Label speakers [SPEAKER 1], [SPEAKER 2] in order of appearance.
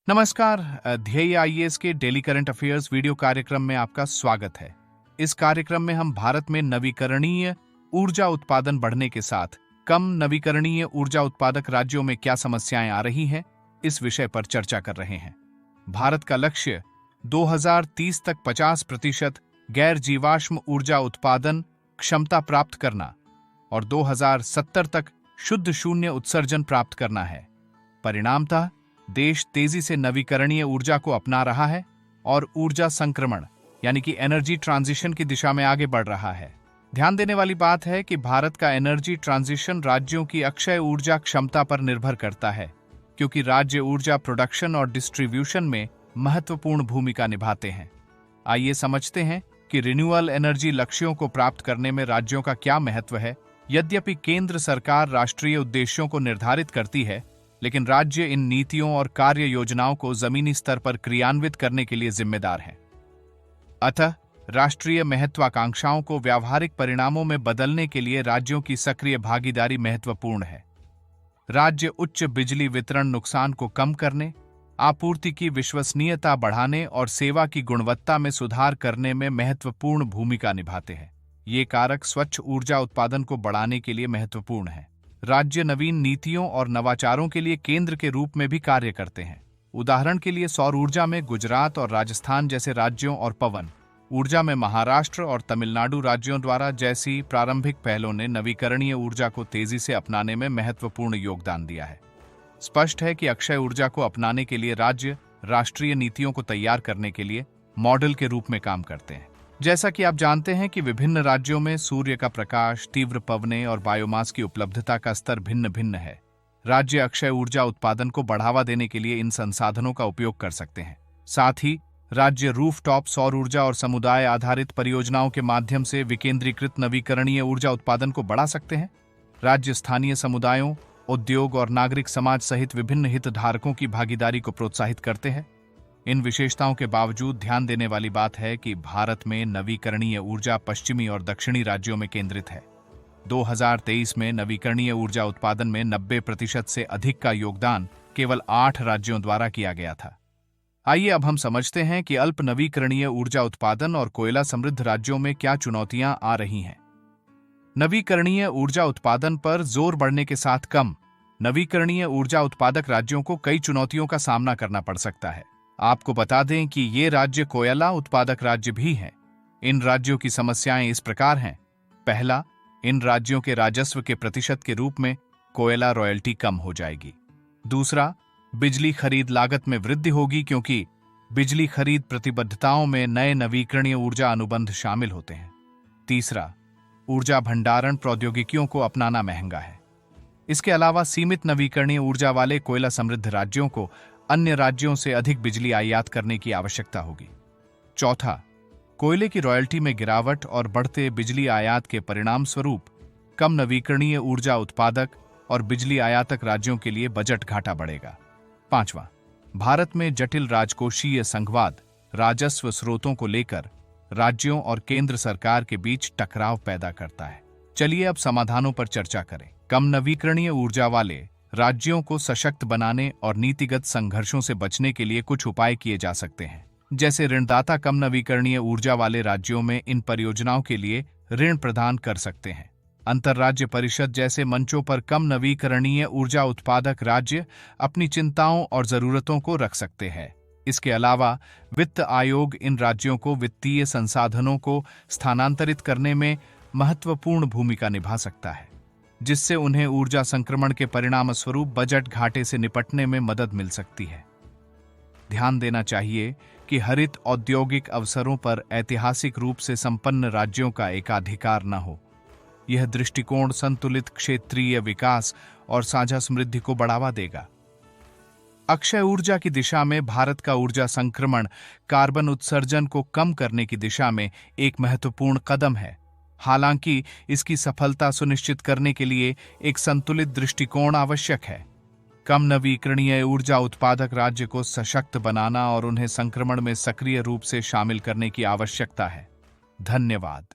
[SPEAKER 1] नमस्कार। ध्येय आईएएस के डेली करंट अफेयर्स वीडियो कार्यक्रम में आपका स्वागत है। इस कार्यक्रम में हम भारत में नवीकरणीय ऊर्जा उत्पादन बढ़ने के साथ कम नवीकरणीय ऊर्जा उत्पादक राज्यों में क्या समस्याएं आ रही हैं, इस विषय पर चर्चा कर रहे हैं। भारत का लक्ष्य 2030 तक 50% गैर जीवाश्म ऊर्जा उत्पादन क्षमता प्राप्त करना और 2070 तक शुद्ध शून्य उत्सर्जन प्राप्त करना है। परिणामतः देश तेजी से नवीकरणीय ऊर्जा को अपना रहा है और ऊर्जा संक्रमण यानी कि एनर्जी ट्रांजिशन की दिशा में आगे बढ़ रहा है। ध्यान देने वाली बात है कि भारत का एनर्जी ट्रांजिशन राज्यों की अक्षय ऊर्जा क्षमता पर निर्भर करता है, क्योंकि राज्य ऊर्जा प्रोडक्शन और डिस्ट्रीब्यूशन में महत्वपूर्ण भूमिका निभाते हैं। आइए समझते हैं कि रिन्यूएबल एनर्जी लक्ष्यों को प्राप्त करने में राज्यों का क्या महत्व है। यद्यपि केंद्र सरकार राष्ट्रीय उद्देश्यों को निर्धारित करती है, लेकिन राज्य इन नीतियों और कार्य योजनाओं को जमीनी स्तर पर क्रियान्वित करने के लिए जिम्मेदार हैं। अतः राष्ट्रीय महत्वाकांक्षाओं को व्यावहारिक परिणामों में बदलने के लिए राज्यों की सक्रिय भागीदारी महत्वपूर्ण है। राज्य उच्च बिजली वितरण नुकसान को कम करने, आपूर्ति की विश्वसनीयता बढ़ाने और सेवा की गुणवत्ता में सुधार करने में महत्वपूर्ण भूमिका निभाते हैं। ये कारक स्वच्छ ऊर्जा उत्पादन को बढ़ाने के लिए महत्वपूर्ण है। राज्य नवीन नीतियों और नवाचारों के लिए केंद्र के रूप में भी कार्य करते हैं। उदाहरण के लिए सौर ऊर्जा में गुजरात और राजस्थान जैसे राज्यों और पवन ऊर्जा में महाराष्ट्र और तमिलनाडु राज्यों द्वारा जैसी प्रारंभिक पहलों ने नवीकरणीय ऊर्जा को तेजी से अपनाने में महत्वपूर्ण योगदान दिया है। स्पष्ट है कि अक्षय ऊर्जा को अपनाने के लिए राज्य राष्ट्रीय नीतियों को तैयार करने के लिए मॉडल के रूप में काम करते हैं। जैसा कि आप जानते हैं कि विभिन्न राज्यों में सूर्य का प्रकाश, तीव्र पवनें और बायोमास की उपलब्धता का स्तर भिन्न भिन्न है। राज्य अक्षय ऊर्जा उत्पादन को बढ़ावा देने के लिए इन संसाधनों का उपयोग कर सकते हैं। साथ ही राज्य रूफटॉप सौर ऊर्जा और समुदाय आधारित परियोजनाओं के माध्यम से विकेंद्रीकृत नवीकरणीय ऊर्जा उत्पादन को बढ़ा सकते हैं। राज्य स्थानीय समुदायों, उद्योग और नागरिक समाज सहित विभिन्न हितधारकों की भागीदारी को प्रोत्साहित करते हैं। इन विशेषताओं के बावजूद ध्यान देने वाली बात है कि भारत में नवीकरणीय ऊर्जा पश्चिमी और दक्षिणी राज्यों में केंद्रित है। 2023 में नवीकरणीय ऊर्जा उत्पादन में 90% से अधिक का योगदान केवल 8 राज्यों द्वारा किया गया था। आइए अब हम समझते हैं कि अल्प नवीकरणीय ऊर्जा उत्पादन और कोयला समृद्ध राज्यों में क्या चुनौतियां आ रही हैं। नवीकरणीय ऊर्जा उत्पादन पर जोर बढ़ने के साथ कम नवीकरणीय ऊर्जा उत्पादक राज्यों को कई चुनौतियों का सामना करना पड़ सकता है। आपको बता दें कि ये राज्य कोयला उत्पादक राज्य भी हैं। इन राज्यों की समस्याएं इस प्रकार हैं। पहला, इन राज्यों के राजस्व के प्रतिशत के रूप में कोयला रॉयल्टी कम हो जाएगी। दूसरा, बिजली खरीद लागत में वृद्धि होगी, क्योंकि बिजली खरीद प्रतिबद्धताओं में नए नवीकरणीय ऊर्जा अनुबंध शामिल होते हैं। तीसरा, ऊर्जा भंडारण प्रौद्योगिकियों को अपनाना महंगा है। इसके अलावा सीमित नवीकरणीय ऊर्जा वाले कोयला समृद्ध राज्यों को अन्य राज्यों से अधिक बिजली आयात करने की आवश्यकता होगी। चौथा, कोयले की रॉयल्टी में गिरावट और बढ़ते बिजली आयात के परिणाम स्वरूप कम नवीकरणीय ऊर्जा उत्पादक और बिजली आयातक राज्यों के लिए बजट घाटा बढ़ेगा। पांचवां, भारत में जटिल राजकोषीय संघवाद राजस्व स्रोतों को लेकर राज्यों और केंद्र सरकार के बीच टकराव पैदा करता है। चलिए अब समाधानों पर चर्चा करें। कम नवीकरणीय ऊर्जा वाले राज्यों को सशक्त बनाने और नीतिगत संघर्षों से बचने के लिए कुछ उपाय किए जा सकते हैं। जैसे ऋणदाता कम नवीकरणीय ऊर्जा वाले राज्यों में इन परियोजनाओं के लिए ऋण प्रदान कर सकते हैं। अंतर्राज्य परिषद जैसे मंचों पर कम नवीकरणीय ऊर्जा उत्पादक राज्य अपनी चिंताओं और जरूरतों को रख सकते हैं। इसके अलावा वित्त आयोग इन राज्यों को वित्तीय संसाधनों को स्थानांतरित करने में महत्वपूर्ण भूमिका निभा सकता है, जिससे उन्हें ऊर्जा संक्रमण के परिणामस्वरूप बजट घाटे से निपटने में मदद मिल सकती है। ध्यान देना चाहिए कि हरित औद्योगिक अवसरों पर ऐतिहासिक रूप से संपन्न राज्यों का एकाधिकार न हो। यह दृष्टिकोण संतुलित क्षेत्रीय विकास और साझा समृद्धि को बढ़ावा देगा। अक्षय ऊर्जा की दिशा में भारत का ऊर्जा संक्रमण कार्बन उत्सर्जन को कम करने की दिशा में एक महत्वपूर्ण कदम है। हालांकि इसकी सफलता सुनिश्चित करने के लिए एक संतुलित दृष्टिकोण आवश्यक है। कम नवीकरणीय ऊर्जा उत्पादक राज्य को सशक्त बनाना और उन्हें संक्रमण में सक्रिय रूप से शामिल करने की आवश्यकता है। धन्यवाद।